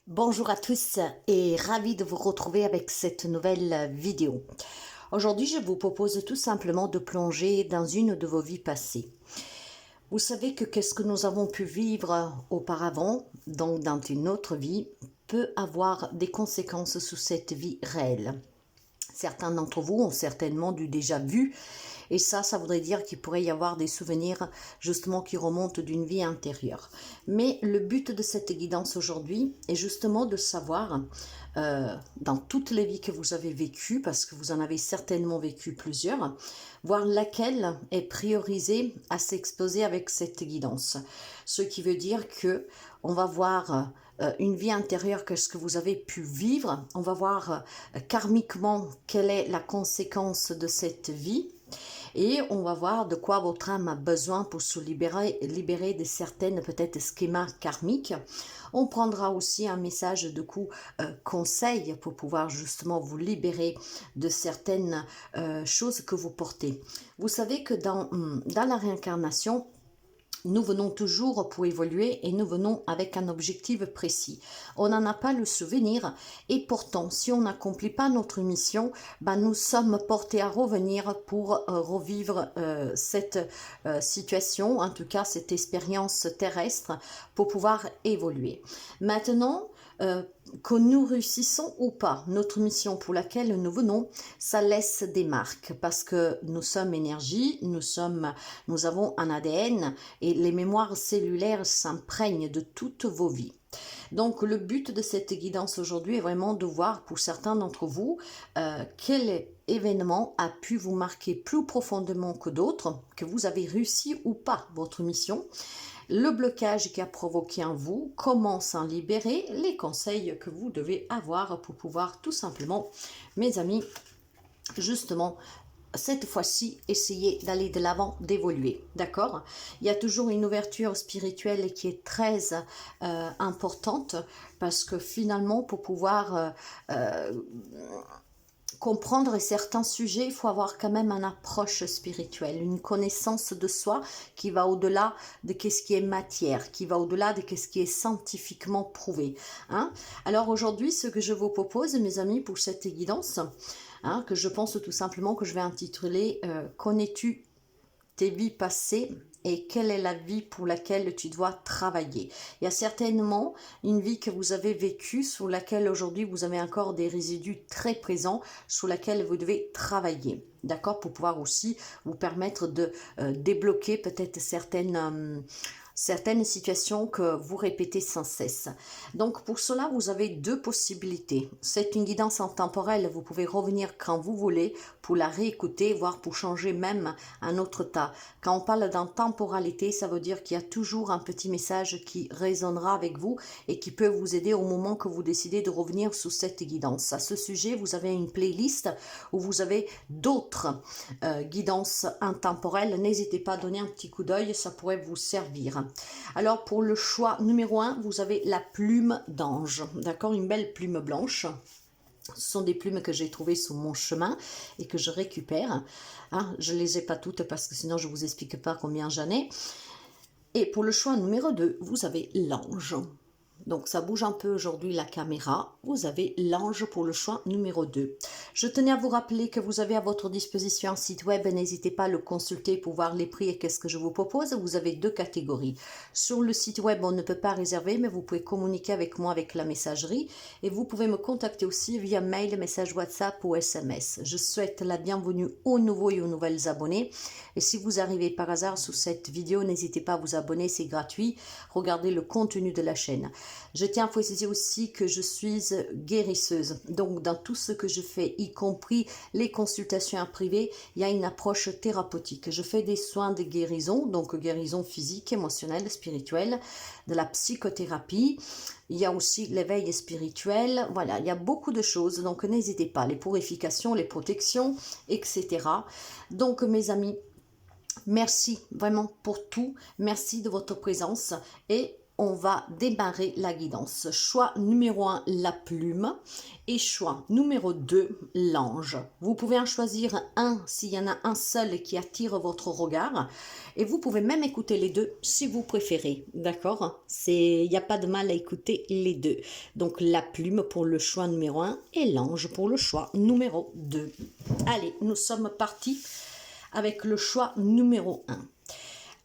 Bonjour à tous et ravi de vous retrouver avec cette nouvelle vidéo. Aujourd'hui, je vous propose tout simplement de plonger dans une de vos vies passées. Vous savez que qu'est-ce que nous avons pu vivre auparavant, donc dans une autre vie, peut avoir des conséquences sur cette vie réelle. Certains d'entre vous ont certainement déjà vu, et ça voudrait dire qu'il pourrait y avoir des souvenirs justement qui remontent d'une vie antérieure. Mais le but de cette guidance aujourd'hui est justement de savoir, dans toutes les vies que vous avez vécues, parce que vous en avez certainement vécu plusieurs, voir laquelle est priorisée à s'exposer avec cette guidance. Ce qui veut dire que on va voir une vie antérieure, qu'est-ce que vous avez pu vivre, on va voir karmiquement quelle est la conséquence de cette vie, et on va voir de quoi votre âme a besoin pour se libérer de certaines peut-être schémas karmiques. On prendra aussi un message de coup conseil pour pouvoir justement vous libérer de certaines choses que vous portez. Vous savez que dans la réincarnation, nous venons toujours pour évoluer et nous venons avec un objectif précis. On n'en a pas le souvenir et pourtant, si on n'accomplit pas notre mission, nous sommes portés à revenir pour revivre cette situation, en tout cas cette expérience terrestre, pour pouvoir évoluer. Maintenant, que nous réussissons ou pas notre mission pour laquelle nous venons, ça laisse des marques parce que nous sommes énergie, nous avons un ADN et les mémoires cellulaires s'imprègnent de toutes vos vies. Donc le but de cette guidance aujourd'hui est vraiment de voir pour certains d'entre vous quel événement a pu vous marquer plus profondément que d'autres, que vous avez réussi ou pas votre mission, le blocage qui a provoqué en vous, comment s'en libérer, les conseils que vous devez avoir pour pouvoir tout simplement, mes amis, justement, cette fois-ci, essayer d'aller de l'avant, d'évoluer, d'accord? Il y a toujours une ouverture spirituelle qui est très importante parce que finalement, pour pouvoir comprendre certains sujets, il faut avoir quand même une approche spirituelle, une connaissance de soi qui va au-delà de ce qui est matière, qui va au-delà de ce qui est scientifiquement prouvé. Hein? Alors aujourd'hui, ce que je vous propose, mes amis, pour cette guidance, que je pense tout simplement que je vais intituler « Connais-tu tes vies passées ?» et quelle est la vie pour laquelle tu dois travailler. Il y a certainement une vie que vous avez vécue sur laquelle aujourd'hui vous avez encore des résidus très présents sur laquelle vous devez travailler. D'accord? Pour pouvoir aussi vous permettre de débloquer peut-être certaines situations que vous répétez sans cesse. Donc pour cela, vous avez deux possibilités. C'est une guidance intemporelle, vous pouvez revenir quand vous voulez pour la réécouter, voire pour changer même un autre tas. Quand on parle d'intemporalité, ça veut dire qu'il y a toujours un petit message qui résonnera avec vous et qui peut vous aider au moment que vous décidez de revenir sous cette guidance. À ce sujet, vous avez une playlist où vous avez d'autres guidances intemporelles. N'hésitez pas à donner un petit coup d'œil, ça pourrait vous servir. Alors pour le choix numéro 1, vous avez la plume d'ange, d'accord, une belle plume blanche. Ce sont des plumes que j'ai trouvées sur mon chemin et que je récupère. Je ne les ai pas toutes parce que sinon je ne vous explique pas combien j'en ai. Et pour le choix numéro 2, vous avez l'ange. Donc ça bouge un peu aujourd'hui la caméra. Vous avez l'ange pour le choix numéro 2. Je tenais à vous rappeler que vous avez à votre disposition un site web. N'hésitez pas à le consulter pour voir les prix et qu'est-ce que je vous propose. Vous avez deux catégories. Sur le site web, on ne peut pas réserver, mais vous pouvez communiquer avec moi avec la messagerie. Et vous pouvez me contacter aussi via mail, message WhatsApp ou SMS. Je souhaite la bienvenue aux nouveaux et aux nouvelles abonnés. Et si vous arrivez par hasard sous cette vidéo, n'hésitez pas à vous abonner, c'est gratuit. Regardez le contenu de la chaîne. Je tiens à préciser aussi que je suis guérisseuse. Donc, dans tout ce que je fais, y compris les consultations en privé, il y a une approche thérapeutique. Je fais des soins de guérison, donc guérison physique, émotionnelle, spirituelle, de la psychothérapie. Il y a aussi l'éveil spirituel. Voilà, il y a beaucoup de choses. Donc, n'hésitez pas. Les purifications, les protections, etc. Donc, mes amis, merci vraiment pour tout. Merci de votre présence et on va démarrer la guidance. Choix numéro 1, la plume. Et choix numéro 2, l'ange. Vous pouvez en choisir un s'il y en a un seul qui attire votre regard. Et vous pouvez même écouter les deux si vous préférez. D'accord? Il n'y a pas de mal à écouter les deux. Donc la plume pour le choix numéro 1 et l'ange pour le choix numéro 2. Allez, nous sommes partis avec le choix numéro 1.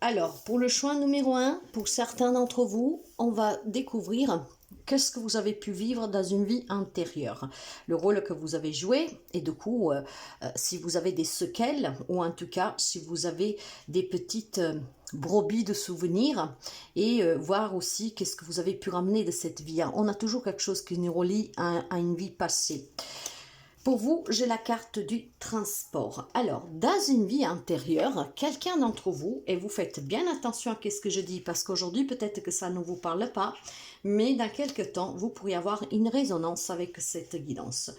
Alors, pour le choix numéro 1, pour certains d'entre vous, on va découvrir qu'est-ce que vous avez pu vivre dans une vie antérieure, le rôle que vous avez joué, et du coup, si vous avez des séquelles, ou en tout cas, si vous avez des petites brebis de souvenirs, et voir aussi qu'est-ce que vous avez pu ramener de cette vie. On a toujours quelque chose qui nous relie à une vie passée. Pour vous, j'ai la carte du transport. Alors, dans une vie antérieure, quelqu'un d'entre vous, et vous faites bien attention à ce que je dis, parce qu'aujourd'hui, peut-être que ça ne vous parle pas, mais dans quelques temps, vous pourriez avoir une résonance avec cette guidance.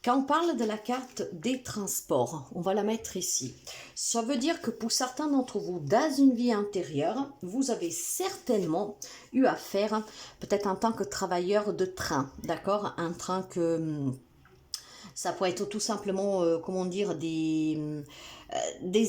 Quand on parle de la carte des transports, on va la mettre ici. Ça veut dire que pour certains d'entre vous, dans une vie antérieure, vous avez certainement eu affaire, peut-être en tant que travailleur de train, d'accord? Un train que... Ça peut être tout simplement, comment dire, des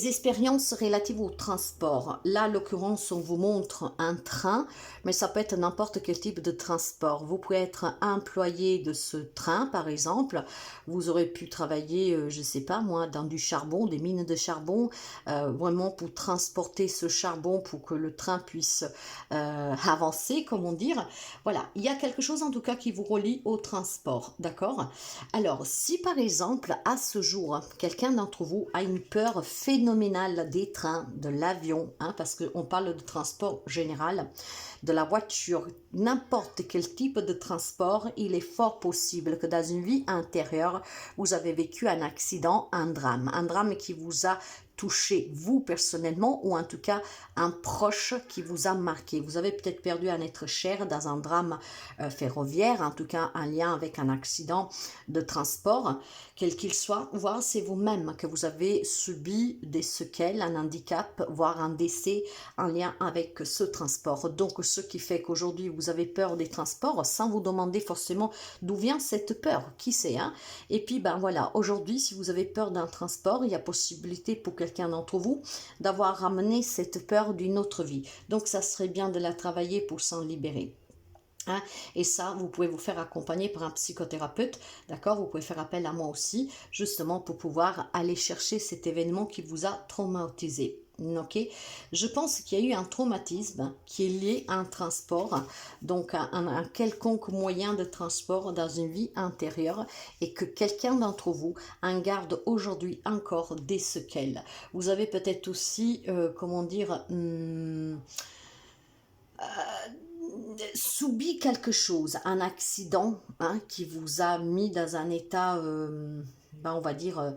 expériences relatives au transport. Là, en l'occurrence, on vous montre un train, mais ça peut être n'importe quel type de transport. Vous pouvez être employé de ce train, par exemple. Vous aurez pu travailler, je ne sais pas moi, dans du charbon, des mines de charbon, vraiment pour transporter ce charbon pour que le train puisse avancer, comment dire. Voilà, il y a quelque chose en tout cas qui vous relie au transport, d'accord? Alors, si par exemple, à ce jour, quelqu'un d'entre vous a une peur phénoménale des trains, de l'avion, hein, parce qu'on parle de transport général, de la voiture, n'importe quel type de transport, il est fort possible que dans une vie antérieure, vous avez vécu un accident, un drame qui vous a touché vous personnellement ou en tout cas un proche qui vous a marqué. Vous avez peut-être perdu un être cher dans un drame ferroviaire, en tout cas un lien avec un accident de transport, quel qu'il soit, voire c'est vous-même que vous avez subi des séquelles, un handicap, voire un décès en lien avec ce transport. Donc ce qui fait qu'aujourd'hui vous avez peur des transports sans vous demander forcément d'où vient cette peur, qui sait, hein? Et puis ben voilà, aujourd'hui si vous avez peur d'un transport, il y a possibilité pour quelqu'un d'entre vous d'avoir ramené cette peur d'une autre vie. Donc ça serait bien de la travailler pour s'en libérer. Hein, et ça, vous pouvez vous faire accompagner par un psychothérapeute, d'accord? Vous pouvez faire appel à moi aussi, justement pour pouvoir aller chercher cet événement qui vous a traumatisé. Ok, je pense qu'il y a eu un traumatisme qui est lié à un transport, donc à un quelconque moyen de transport dans une vie antérieure et que quelqu'un d'entre vous en garde aujourd'hui encore des séquelles. Vous avez peut-être aussi, comment dire, subi quelque chose, un accident hein, qui vous a mis dans un état, on va dire,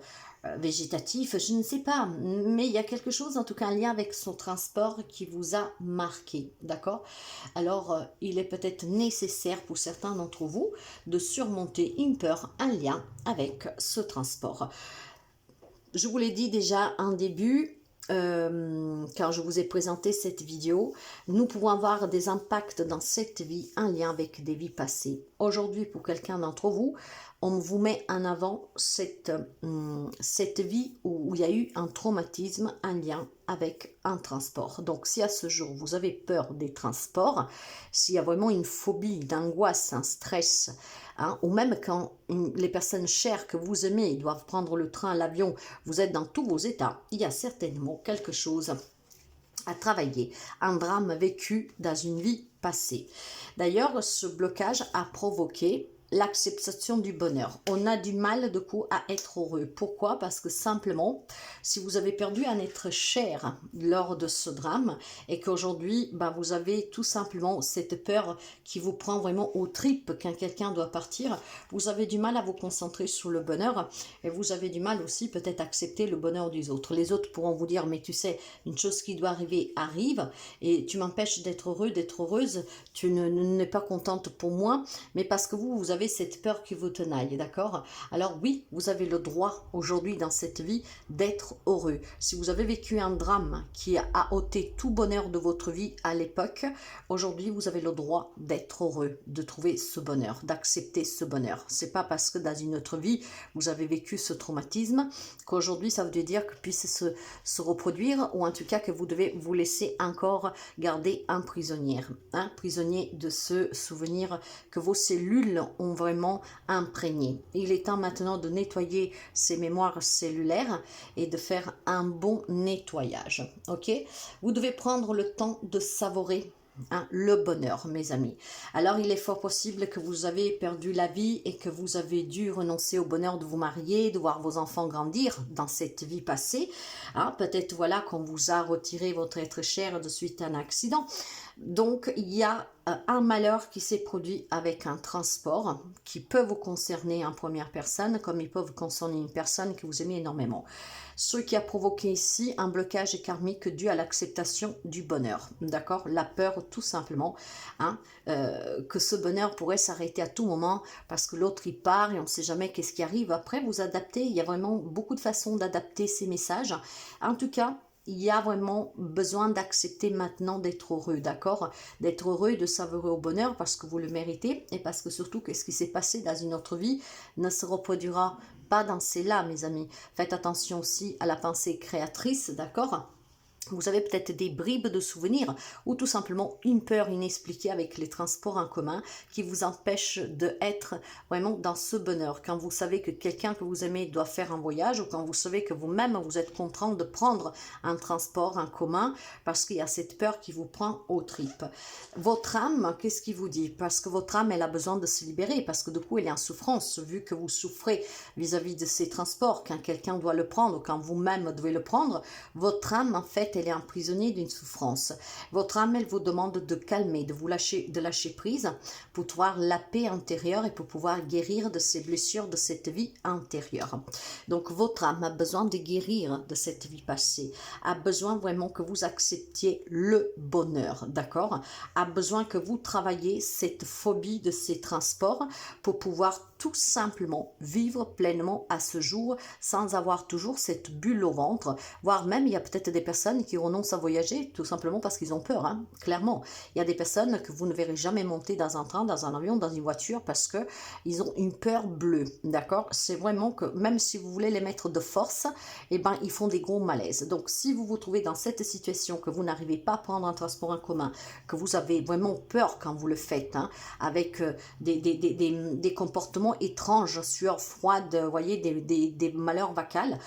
végétatif, je ne sais pas, mais il y a quelque chose, en tout cas un lien avec son transport qui vous a marqué, d'accord? Alors, il est peut-être nécessaire pour certains d'entre vous de surmonter une peur, un lien avec ce transport. Je vous l'ai dit déjà en début, quand je vous ai présenté cette vidéo, nous pouvons avoir des impacts dans cette vie en lien avec des vies passées. Aujourd'hui, pour quelqu'un d'entre vous, on vous met en avant cette vie où il y a eu un traumatisme en lien avec un transport. Donc, si à ce jour, vous avez peur des transports, s'il y a vraiment une phobie, d'angoisse, un stress, hein, ou même quand les personnes chères que vous aimez doivent prendre le train, l'avion, vous êtes dans tous vos états, il y a certainement quelque chose à travailler, un drame vécu dans une vie passée. D'ailleurs, ce blocage a provoqué l'acceptation du bonheur. On a du mal de coup à être heureux. Pourquoi? Parce que simplement, si vous avez perdu un être cher lors de ce drame et qu'aujourd'hui, vous avez tout simplement cette peur qui vous prend vraiment aux tripes quand quelqu'un doit partir, vous avez du mal à vous concentrer sur le bonheur et vous avez du mal aussi peut-être à accepter le bonheur des autres. Les autres pourront vous dire, mais tu sais, une chose qui doit arriver arrive et tu m'empêches d'être heureux, d'être heureuse, tu n'es pas contente pour moi, mais parce que vous avez avez cette peur qui vous tenaille, d'accord? Alors oui, vous avez le droit aujourd'hui dans cette vie d'être heureux. Si vous avez vécu un drame qui a ôté tout bonheur de votre vie à l'époque, aujourd'hui vous avez le droit d'être heureux, de trouver ce bonheur, d'accepter ce bonheur. C'est pas parce que dans une autre vie vous avez vécu ce traumatisme qu'aujourd'hui ça veut dire que puisse se reproduire, ou en tout cas que vous devez vous laisser encore garder un prisonnier, prisonnier de ce souvenir que vos cellules ont vraiment imprégné. Il est temps maintenant de nettoyer ces mémoires cellulaires et de faire un bon nettoyage. Ok? Vous devez prendre le temps de savourer le bonheur, mes amis. Alors, il est fort possible que vous avez perdu la vie et que vous avez dû renoncer au bonheur de vous marier, de voir vos enfants grandir dans cette vie passée. Peut-être, voilà, qu'on vous a retiré votre être cher de suite à un accident. Donc, il y a un malheur qui s'est produit avec un transport qui peut vous concerner en première personne, comme il peut vous concerner une personne que vous aimez énormément. Ce qui a provoqué ici un blocage karmique dû à l'acceptation du bonheur, d'accord? La peur tout simplement, que ce bonheur pourrait s'arrêter à tout moment parce que l'autre il part et on ne sait jamais qu'est-ce qui arrive. Après, vous adaptez, il y a vraiment beaucoup de façons d'adapter ces messages. En tout cas, il y a vraiment besoin d'accepter maintenant d'être heureux, d'accord? D'être heureux et de savourer au bonheur parce que vous le méritez et parce que surtout que ce qui s'est passé dans une autre vie ne se reproduira pas dans celle-là, mes amis. Faites attention aussi à la pensée créatrice, d'accord? Vous avez peut-être des bribes de souvenirs ou tout simplement une peur inexpliquée avec les transports en commun qui vous empêche d'être vraiment dans ce bonheur. Quand vous savez que quelqu'un que vous aimez doit faire un voyage ou quand vous savez que vous-même vous êtes contraint de prendre un transport en commun parce qu'il y a cette peur qui vous prend aux tripes. Votre âme, qu'est-ce qui vous dit? Parce que votre âme, elle a besoin de se libérer parce que du coup, elle est en souffrance vu que vous souffrez vis-à-vis de ces transports. Quand quelqu'un doit le prendre ou quand vous-même devez le prendre, votre âme, en fait, elle est emprisonnée d'une souffrance. Votre âme, elle vous demande de calmer, de lâcher prise pour trouver la paix intérieure et pour pouvoir guérir de ces blessures de cette vie antérieure. Donc, votre âme a besoin de guérir de cette vie passée, a besoin vraiment que vous acceptiez le bonheur, d'accord? A besoin que vous travailliez cette phobie de ces transports pour pouvoir tout simplement vivre pleinement à ce jour sans avoir toujours cette bulle au ventre, voire même il y a peut-être des personnes qui renoncent à voyager tout simplement parce qu'ils ont peur, clairement. Il y a des personnes que vous ne verrez jamais monter dans un train, dans un avion, dans une voiture parce que ils ont une peur bleue, d'accord? C'est vraiment que même si vous voulez les mettre de force, eh ben, ils font des gros malaises. Donc si vous vous trouvez dans cette situation que vous n'arrivez pas à prendre un transport en commun, que vous avez vraiment peur quand vous le faites, avec des comportements étranges, sueur froide, voyez, des malheurs vacales,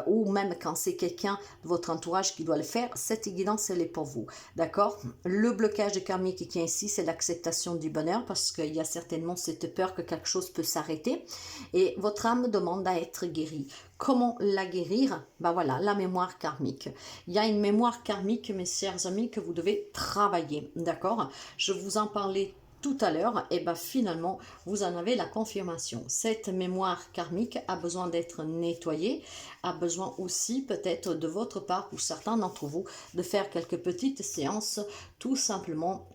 ou même quand c'est quelqu'un de votre entourage qui doit le faire, cette guidance, elle est pour vous, d'accord? Le blocage karmique qui est ici, c'est l'acceptation du bonheur, parce qu'il y a certainement cette peur que quelque chose peut s'arrêter, et votre âme demande à être guérie. Comment la guérir? Ben voilà, la mémoire karmique. Il y a une mémoire karmique, mes chers amis, que vous devez travailler, d'accord? Je vous en parlais tout à l'heure, et bien finalement, vous en avez la confirmation. Cette mémoire karmique a besoin d'être nettoyée, a besoin aussi peut-être de votre part, pour certains d'entre vous, de faire quelques petites séances, tout simplement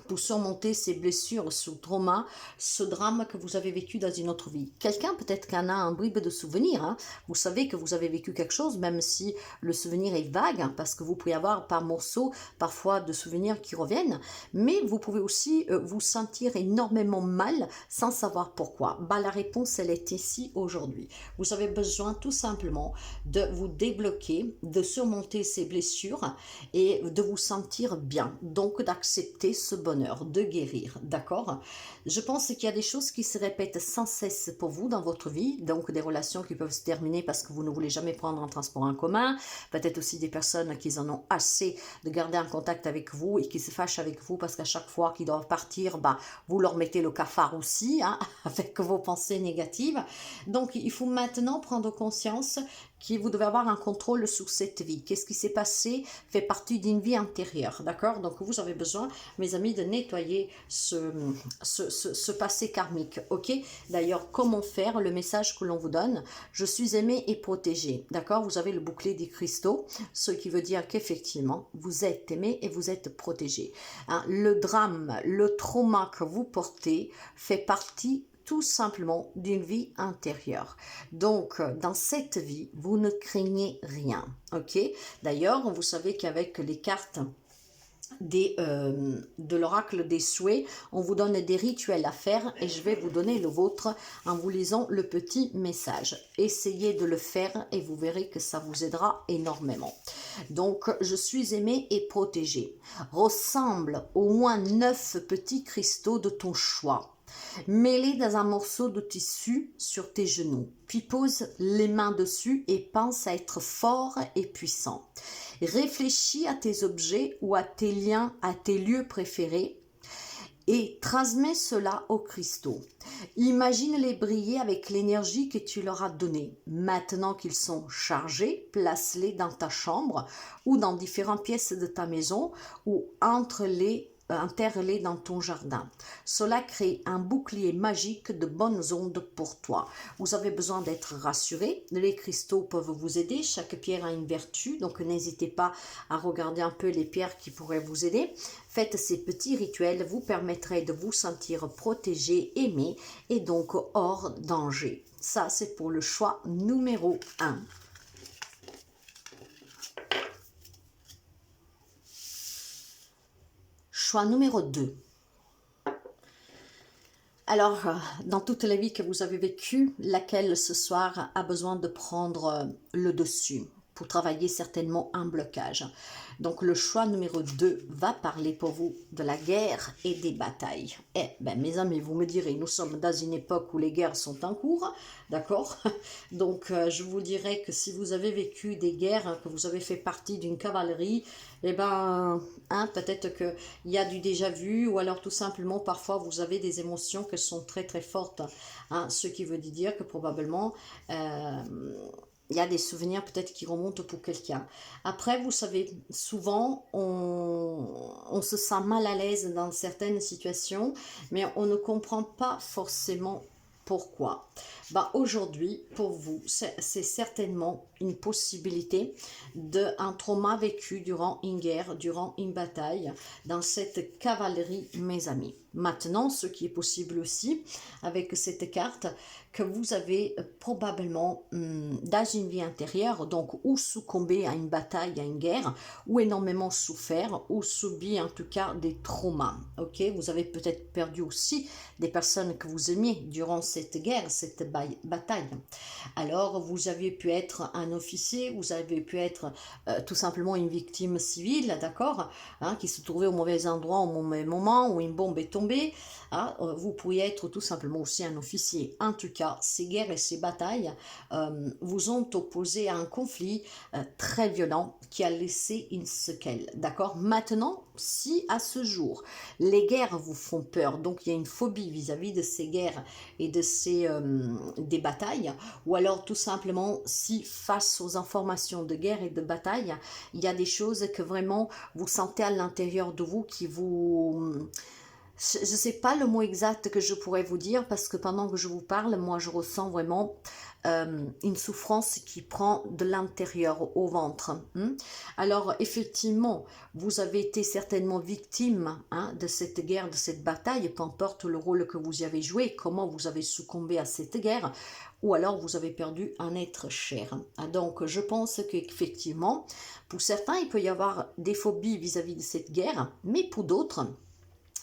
pour surmonter ces blessures, ce trauma, ce drame que vous avez vécu dans une autre vie. Quelqu'un peut-être qu'en a un bribe de souvenir, vous savez que vous avez vécu quelque chose, même si le souvenir est vague, parce que vous pouvez avoir par morceaux parfois de souvenirs qui reviennent, mais vous pouvez aussi vous sentir énormément mal sans savoir pourquoi. La réponse, elle est ici aujourd'hui. Vous avez besoin tout simplement de vous débloquer, de surmonter ces blessures et de vous sentir bien, donc d'accepter ce bonheur, de guérir, d'accord? Je pense qu'il y a des choses qui se répètent sans cesse pour vous dans votre vie, donc des relations qui peuvent se terminer parce que vous ne voulez jamais prendre un transport en commun, peut-être aussi des personnes qui en ont assez de garder un contact avec vous et qui se fâchent avec vous parce qu'à chaque fois qu'ils doivent partir, vous leur mettez le cafard aussi, avec vos pensées négatives. Donc il faut maintenant prendre conscience que vous devez avoir un contrôle sur cette vie. Qu'est-ce qui s'est passé fait partie d'une vie antérieure, d'accord? Donc vous avez besoin, mes amis, de nettoyer ce passé karmique, ok? D'ailleurs, comment faire? Le message que l'on vous donne: je suis aimé et protégé, d'accord? Vous avez le bouclier des cristaux, ce qui veut dire qu'effectivement, vous êtes aimé et vous êtes protégé. Le drame, le trauma que vous portez fait partie tout simplement d'une vie intérieure. Donc, dans cette vie, vous ne craignez rien, ok? D'ailleurs, vous savez qu'avec les cartes de l'oracle des souhaits, on vous donne des rituels à faire et je vais vous donner le vôtre en vous lisant le petit message. Essayez de le faire et vous verrez que ça vous aidera énormément. Donc, je suis aimé et protégé. Ressemble au moins 9 petits cristaux de ton choix. Mets-les dans un morceau de tissu sur tes genoux, puis pose les mains dessus et pense à être fort et puissant. Réfléchis à tes objets ou à tes liens, à tes lieux préférés et transmets cela aux cristaux. Imagine-les briller avec l'énergie que tu leur as donnée. Maintenant qu'ils sont chargés, place-les dans ta chambre ou dans différentes pièces de ta maison ou enterre-les dans ton jardin. Cela crée un bouclier magique de bonnes ondes pour toi. Vous avez besoin d'être rassuré. Les cristaux peuvent vous aider. Chaque pierre a une vertu, donc n'hésitez pas à regarder un peu les pierres qui pourraient vous aider. Faites ces petits rituels, vous permettraient de vous sentir protégé, aimé et donc hors danger. Ça, c'est pour le choix numéro 1. Choix numéro 2. Alors, dans toute la vie que vous avez vécue, laquelle ce soir a besoin de prendre le dessus pour travailler certainement un blocage. Donc, le choix numéro 2 va parler pour vous de la guerre et des batailles. Eh ben, mes amis, vous me direz, nous sommes dans une époque où les guerres sont en cours, d'accord? Donc, je vous dirais que si vous avez vécu des guerres, que vous avez fait partie d'une cavalerie, eh ben, peut-être qu'il y a du déjà vu, ou alors tout simplement, parfois, vous avez des émotions qui sont très très fortes. Ce qui veut dire que probablement, il y a des souvenirs peut-être qui remontent pour quelqu'un. Après, vous savez, souvent, on se sent mal à l'aise dans certaines situations, mais on ne comprend pas forcément pourquoi. Aujourd'hui, pour vous, c'est certainement une possibilité d'un trauma vécu durant une guerre, durant une bataille, dans cette cavalerie, mes amis. Maintenant, ce qui est possible aussi, avec cette carte, que vous avez probablement dans une vie intérieure, donc ou succombé à une bataille, à une guerre, ou énormément souffert, ou subi en tout cas des traumas. Ok, vous avez peut-être perdu aussi des personnes que vous aimiez durant cette guerre, cette bataille. Alors, vous avez pu être un officier, vous avez pu être tout simplement une victime civile, d'accord, qui se trouvait au mauvais endroit au mauvais moment, où une bombe est tombée. Vous pourriez être tout simplement aussi un officier. En tout cas, ces guerres et ces batailles vous ont opposé à un conflit très violent qui a laissé une séquelle. D'accord? Maintenant, si à ce jour, les guerres vous font peur, donc il y a une phobie vis-à-vis de ces guerres et de des batailles, ou alors tout simplement si face aux informations de guerre et de bataille, il y a des choses que vraiment vous sentez à l'intérieur de vous qui vous... Je ne sais pas le mot exact que je pourrais vous dire parce que pendant que je vous parle, moi je ressens vraiment une souffrance qui prend de l'intérieur au ventre. Alors effectivement, vous avez été certainement victime de cette guerre, de cette bataille, peu importe le rôle que vous y avez joué, comment vous avez succombé à cette guerre, ou alors vous avez perdu un être cher. Donc je pense qu'effectivement, pour certains, il peut y avoir des phobies vis-à-vis de cette guerre, mais pour d'autres,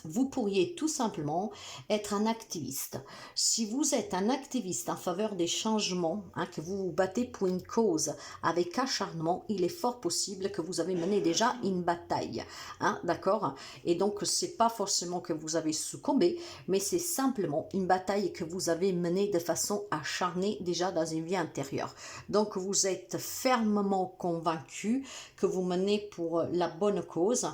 vous pourriez tout simplement être un activiste. Si vous êtes un activiste en faveur des changements, que vous vous battez pour une cause avec acharnement, il est fort possible que vous avez mené déjà une bataille. D'accord? Et donc, c'est pas forcément que vous avez succombé, mais c'est simplement une bataille que vous avez menée de façon acharnée déjà dans une vie intérieure. Donc, vous êtes fermement convaincu que vous menez pour la bonne cause.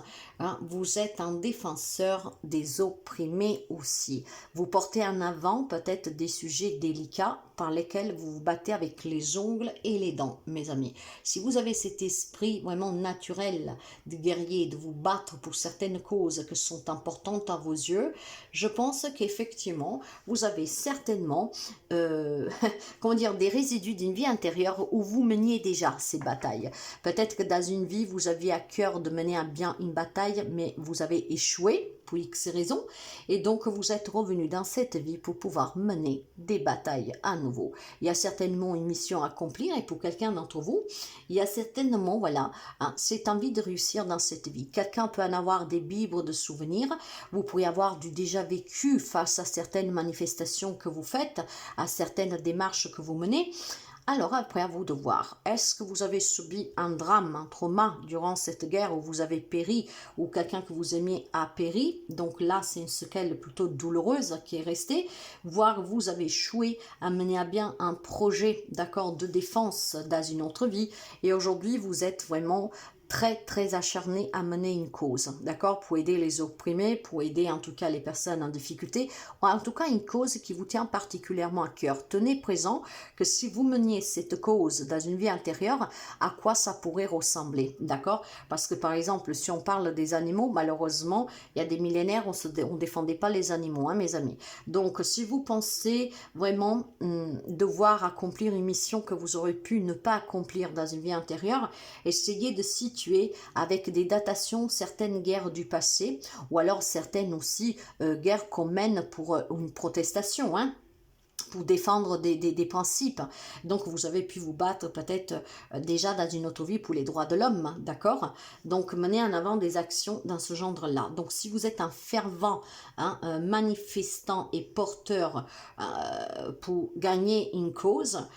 Vous êtes un défenseur des opprimés aussi. Vous portez en avant peut-être des sujets délicats par lesquels vous vous battez avec les ongles et les dents, mes amis. Si vous avez cet esprit vraiment naturel de guerrier, de vous battre pour certaines causes qui sont importantes à vos yeux, je pense qu'effectivement, vous avez certainement comment dire, des résidus d'une vie intérieure où vous meniez déjà ces batailles. Peut-être que dans une vie, vous aviez à cœur de mener à bien une bataille, mais vous avez échoué pour y X raisons, et donc vous êtes revenu dans cette vie pour pouvoir mener des batailles à nouveau. Il y a certainement une mission à accomplir, et pour quelqu'un d'entre vous, il y a certainement, voilà, hein, cette envie de réussir dans cette vie. Quelqu'un peut en avoir des bibres de souvenirs, vous pourriez avoir du déjà vécu face à certaines manifestations que vous faites, à certaines démarches que vous menez. Alors après, à vous de voir, est-ce que vous avez subi un drame, un trauma durant cette guerre où vous avez péri, ou quelqu'un que vous aimiez a péri, donc là c'est une séquelle plutôt douloureuse qui est restée, voire vous avez échoué à mener à bien un projet, d'accord, de défense dans une autre vie, et aujourd'hui vous êtes vraiment très acharné à mener une cause, d'accord, pour aider les opprimés, pour aider en tout cas les personnes en difficulté, ou en tout cas une cause qui vous tient particulièrement à cœur. Tenez présent que si vous meniez cette cause dans une vie antérieure, à quoi ça pourrait ressembler, d'accord? Parce que par exemple, si on parle des animaux, malheureusement, il y a des millénaires, on défendait pas les animaux, hein, mes amis. Donc, si vous pensez vraiment devoir accomplir une mission que vous aurez pu ne pas accomplir dans une vie antérieure, essayez de situer avec des datations certaines guerres du passé, ou alors certaines aussi guerres qu'on mène pour une protestation, hein, pour défendre des principes. Donc vous avez pu vous battre peut-être déjà dans une autre vie pour les droits de l'homme, d'accord? Donc menez en avant des actions dans ce genre-là. Donc si vous êtes un fervent, hein, manifestant et porteur pour gagner une cause,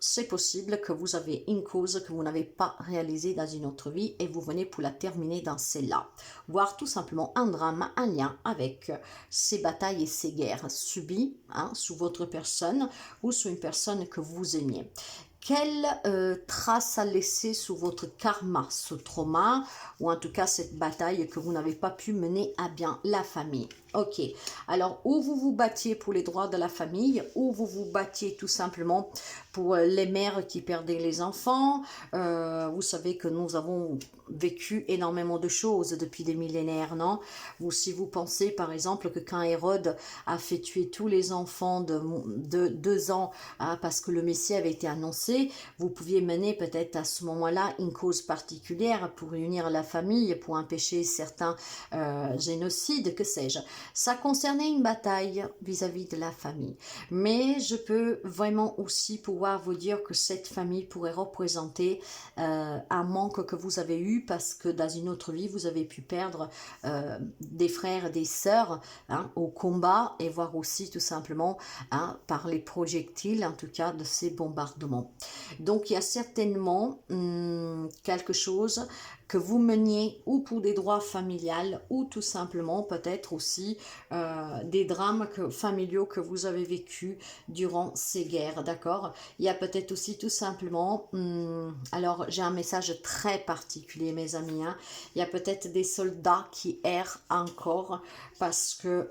c'est possible que vous avez une cause que vous n'avez pas réalisée dans une autre vie et vous venez pour la terminer dans celle-là. Voire tout simplement un drame, un lien avec ces batailles et ces guerres subies, hein, sous votre personne ou sous une personne que vous aimiez. Quelle trace a laissé sous votre karma ce trauma, ou en tout cas cette bataille que vous n'avez pas pu mener à bien? La famille. Ok, alors ou vous vous battiez pour les droits de la famille, ou vous vous battiez tout simplement pour les mères qui perdaient les enfants. Vous savez que nous avons vécu énormément de choses depuis des millénaires, non? Ou si vous pensez par exemple que quand Hérode a fait tuer tous les enfants de 2 ans, hein, parce que le Messie avait été annoncé, vous pouviez mener peut-être à ce moment-là une cause particulière pour réunir la famille, pour empêcher certains génocides, que sais-je. Ça concernait une bataille vis-à-vis de la famille. Mais je peux vraiment aussi pouvoir vous dire que cette famille pourrait représenter un manque que vous avez eu parce que dans une autre vie, vous avez pu perdre des frères et des sœurs, hein, au combat, et voir aussi tout simplement, hein, par les projectiles, en tout cas, de ces bombardements. Donc, il y a certainement quelque chose que vous meniez ou pour des droits familiales ou tout simplement peut-être aussi des drames familiaux que vous avez vécu durant ces guerres, d'accord? Il y a peut-être aussi tout simplement, alors j'ai un message très particulier mes amis, hein, il y a peut-être des soldats qui errent encore parce que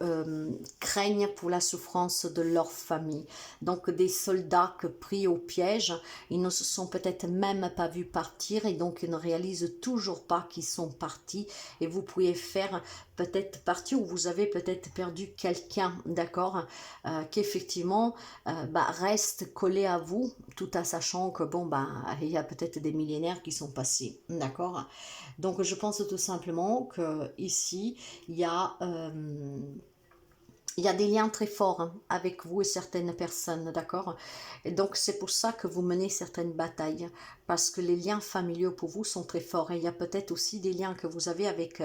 craignent pour la souffrance de leur famille. Donc des soldats que pris au piège, ils ne se sont peut-être même pas vus partir et donc ils ne réalisent toujours pas qu'ils sont partis, et vous pouvez faire peut-être partie où vous avez peut-être perdu quelqu'un, d'accord, qu'effectivement reste collé à vous, tout en sachant que bon, il y a peut-être des millénaires qui sont passés, d'accord. Donc je pense tout simplement que ici il y a des liens très forts, hein, avec vous et certaines personnes, d'accord? Et donc, c'est pour ça que vous menez certaines batailles, parce que les liens familiaux pour vous sont très forts. Et il y a peut-être aussi des liens que vous avez avec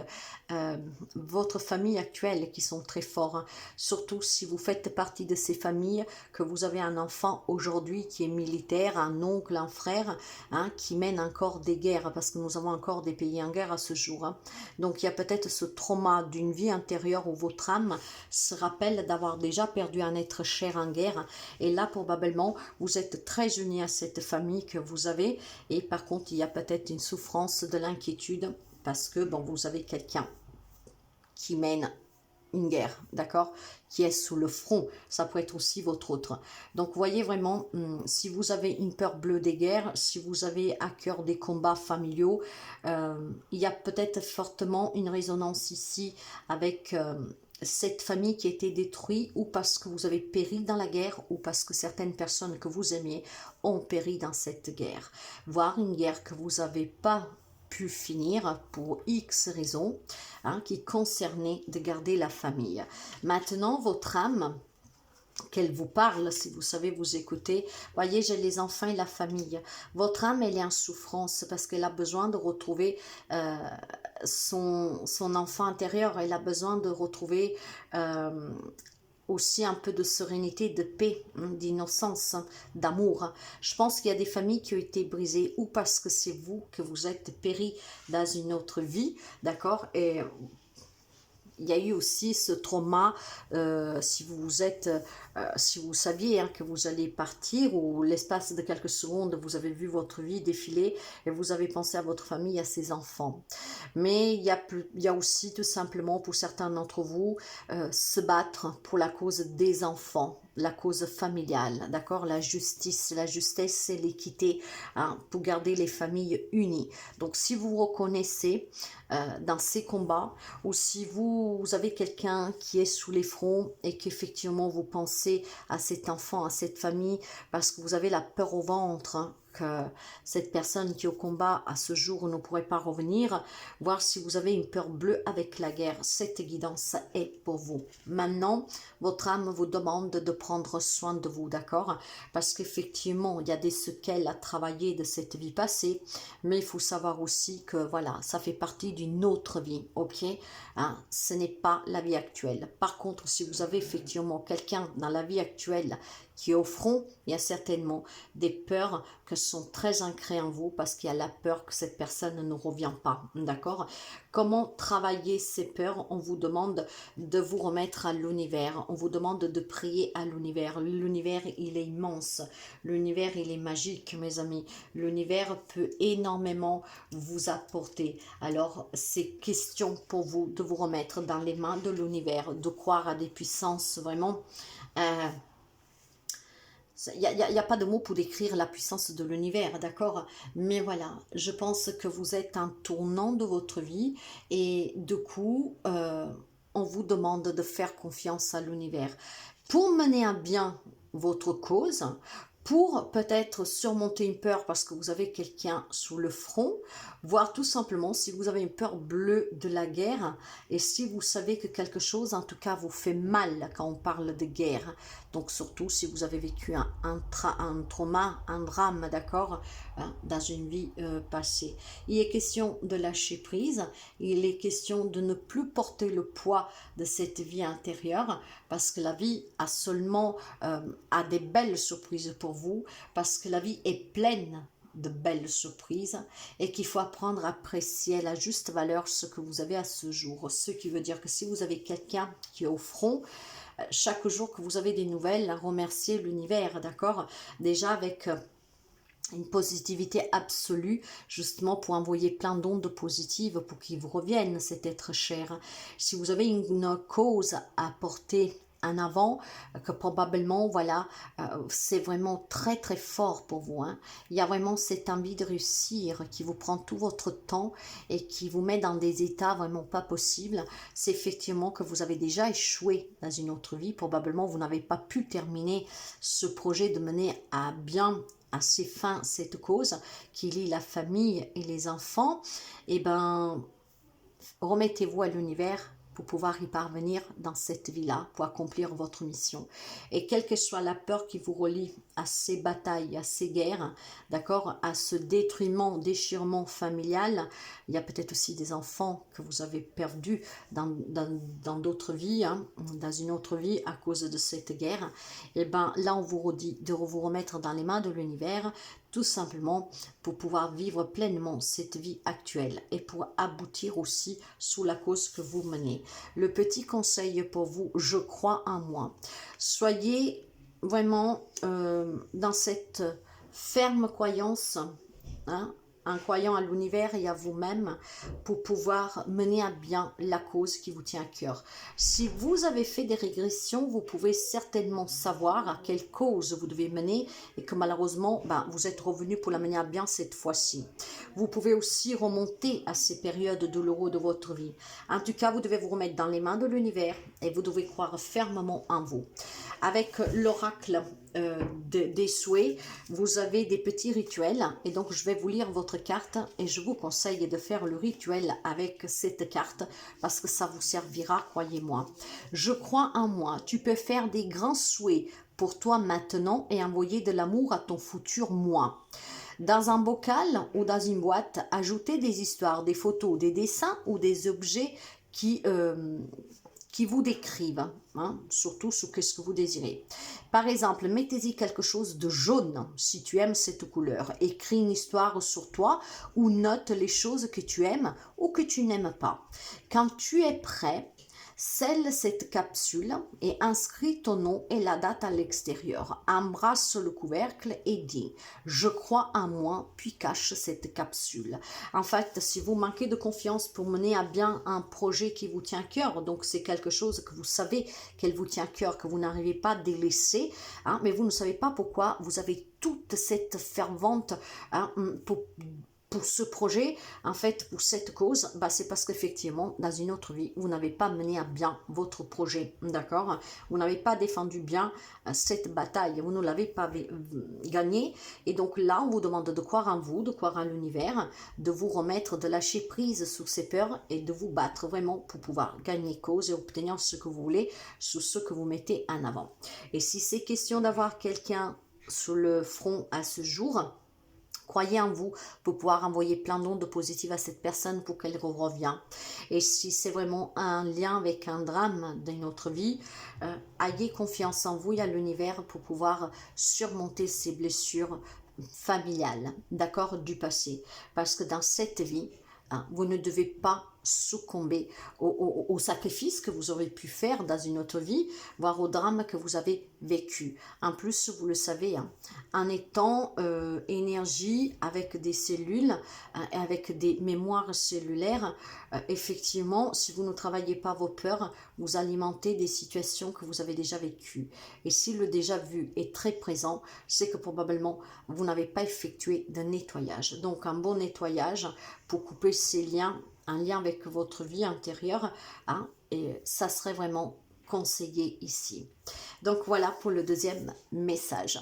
votre famille actuelle qui sont très forts, hein. Surtout si vous faites partie de ces familles, que vous avez un enfant aujourd'hui qui est militaire, un oncle, un frère, hein, qui mène encore des guerres, parce que nous avons encore des pays en guerre à ce jour, hein. Donc, il y a peut-être ce trauma d'une vie antérieure où votre âme se rappelle d'avoir déjà perdu un être cher en guerre, et là probablement vous êtes très unis à cette famille que vous avez, et par contre il y a peut-être une souffrance, de l'inquiétude, parce que bon, vous avez quelqu'un qui mène une guerre, d'accord, qui est sous le front, ça peut être aussi votre autre. Donc voyez vraiment, si vous avez une peur bleue des guerres, si vous avez à cœur des combats familiaux, il y a peut-être fortement une résonance ici avec cette famille qui a été détruite, ou parce que vous avez péri dans la guerre, ou parce que certaines personnes que vous aimiez ont péri dans cette guerre, voire une guerre que vous n'avez pas pu finir pour X raisons, hein, qui concernaient de garder la famille. Maintenant, votre âme, qu'elle vous parle, si vous savez vous écouter, voyez, j'ai les enfants et la famille. Votre âme, elle est en souffrance parce qu'elle a besoin de retrouver son enfant intérieur. Elle a besoin de retrouver aussi un peu de sérénité, de paix, d'innocence, d'amour. Je pense qu'il y a des familles qui ont été brisées ou parce que c'est vous que vous êtes péri dans une autre vie, d'accord, et il y a eu aussi ce trauma, si si vous saviez hein, que vous allez partir, ou l'espace de quelques secondes, vous avez vu votre vie défiler et vous avez pensé à votre famille, à ses enfants. Mais il y a aussi tout simplement pour certains d'entre vous, se battre pour la cause des enfants, la cause familiale, d'accord, la justesse et l'équité, hein, pour garder les familles unies. Donc si vous vous reconnaissez dans ces combats, ou si vous avez quelqu'un qui est sous les fronts et qu'effectivement vous pensez à cet enfant, à cette famille, parce que vous avez la peur au ventre, hein, que cette personne qui est au combat à ce jour ne pourrait pas revenir, voir si vous avez une peur bleue avec la guerre, cette guidance est pour vous. Maintenant, votre âme vous demande de prendre soin de vous, d'accord? Parce qu'effectivement, il y a des séquelles à travailler de cette vie passée, mais il faut savoir aussi que voilà, ça fait partie d'une autre vie, ok? Hein, ce n'est pas la vie actuelle. Par contre, si vous avez effectivement quelqu'un dans la vie actuelle qui est au front, il y a certainement des peurs que sont très ancrées en vous parce qu'il y a la peur que cette personne ne revient pas, d'accord? Comment travailler ces peurs? On vous demande de vous remettre à l'univers, on vous demande de prier à l'univers. L'univers, il est immense, l'univers, il est magique, mes amis. L'univers peut énormément vous apporter. Alors, c'est question pour vous de vous remettre dans les mains de l'univers, de croire à des puissances vraiment... il n'y a pas de mots pour décrire la puissance de l'univers, d'accord? Mais voilà, je pense que vous êtes un tournant de votre vie et du coup, on vous demande de faire confiance à l'univers. Pour mener à bien votre cause, pour peut-être surmonter une peur parce que vous avez quelqu'un sous le front, voire tout simplement si vous avez une peur bleue de la guerre et si vous savez que quelque chose en tout cas vous fait mal quand on parle de guerre, donc surtout si vous avez vécu un trauma, un drame, d'accord, hein, dans une vie passée. Il est question de lâcher prise, il est question de ne plus porter le poids de cette vie intérieure parce que la vie a seulement a des belles surprises pour vous, parce que la vie est pleine de belles surprises et qu'il faut apprendre à apprécier à la juste valeur ce que vous avez à ce jour. Ce qui veut dire que si vous avez quelqu'un qui est au front, chaque jour que vous avez des nouvelles, remerciez l'univers, d'accord? Déjà avec une positivité absolue, justement pour envoyer plein d'ondes positives pour qu'ils vous reviennent, cet être cher. Si vous avez une cause à porter en avant, que probablement, voilà, c'est vraiment très très fort pour vous, hein. Il y a vraiment cette envie de réussir qui vous prend tout votre temps et qui vous met dans des états vraiment pas possibles. C'est effectivement que vous avez déjà échoué dans une autre vie, probablement vous n'avez pas pu terminer ce projet de mener à bien à ses fins cette cause qui lie la famille et les enfants. Et ben, remettez-vous à l'univers pour pouvoir y parvenir dans cette vie-là, pour accomplir votre mission. Et quelle que soit la peur qui vous relie à ces batailles, à ces guerres, d'accord, à ce détruisement, déchirement familial, il y a peut-être aussi des enfants que vous avez perdus dans d'autres vies, hein, dans une autre vie à cause de cette guerre. Et ben là, on vous redit de vous remettre dans les mains de l'univers, tout simplement pour pouvoir vivre pleinement cette vie actuelle et pour aboutir aussi sous la cause que vous menez. Le petit conseil pour vous, je crois en moi. Soyez vraiment dans cette ferme croyance, hein, en croyant à l'univers et à vous-même pour pouvoir mener à bien la cause qui vous tient à cœur. Si vous avez fait des régressions, vous pouvez certainement savoir à quelle cause vous devez mener et que malheureusement, ben, vous êtes revenu pour la mener à bien cette fois-ci. Vous pouvez aussi remonter à ces périodes douloureuses de votre vie. En tout cas, vous devez vous remettre dans les mains de l'univers et vous devez croire fermement en vous. avec l'oracle des souhaits, vous avez des petits rituels et donc je vais vous lire votre carte et je vous conseille de faire le rituel avec cette carte parce que ça vous servira, croyez-moi. Je crois en moi, tu peux faire des grands souhaits pour toi maintenant et envoyer de l'amour à ton futur moi. Dans un bocal ou dans une boîte, ajoutez des histoires, des photos, des dessins ou des objets qui vous décrivent, hein, surtout ce que vous désirez. Par exemple, mettez-y quelque chose de jaune, si tu aimes cette couleur. Écris une histoire sur toi ou note les choses que tu aimes ou que tu n'aimes pas. Quand tu es prêt, scelle cette capsule et inscris ton nom et la date à l'extérieur. Embrasse le couvercle et dis « Je crois en moi » puis cache cette capsule. En fait, si vous manquez de confiance pour mener à bien un projet qui vous tient à cœur, donc c'est quelque chose que vous savez qu'elle vous tient à cœur, que vous n'arrivez pas à délaisser, hein, mais vous ne savez pas pourquoi vous avez toute cette fervente hein, pour ce projet, en fait, pour cette cause, bah, c'est parce qu'effectivement, dans une autre vie, vous n'avez pas mené à bien votre projet, d'accord? Vous n'avez pas défendu bien cette bataille, vous ne l'avez pas gagnée, et donc là, on vous demande de croire en vous, de croire en l'univers, de vous remettre, de lâcher prise sur ces peurs et de vous battre vraiment pour pouvoir gagner cause et obtenir ce que vous voulez sur ce que vous mettez en avant. Et si c'est question d'avoir quelqu'un sur le front à ce jour, croyez en vous pour pouvoir envoyer plein d'ondes positives à cette personne pour qu'elle revienne. Et si c'est vraiment un lien avec un drame d'une autre vie, ayez confiance en vous et à l'univers pour pouvoir surmonter ces blessures familiales, d'accord, du passé. Parce que dans cette vie, hein, vous ne devez pas succomber au sacrifice que vous aurez pu faire dans une autre vie, voire au drame que vous avez vécu. En plus, vous le savez, hein, en étant énergie avec des cellules, avec des mémoires cellulaires, effectivement, si vous ne travaillez pas vos peurs, vous alimentez des situations que vous avez déjà vécues. Et si le déjà vu est très présent, c'est que probablement vous n'avez pas effectué de nettoyage. Donc un bon nettoyage pour couper ces liens, un lien avec votre vie intérieure, hein, et ça serait vraiment conseillé ici. Donc voilà pour le deuxième message.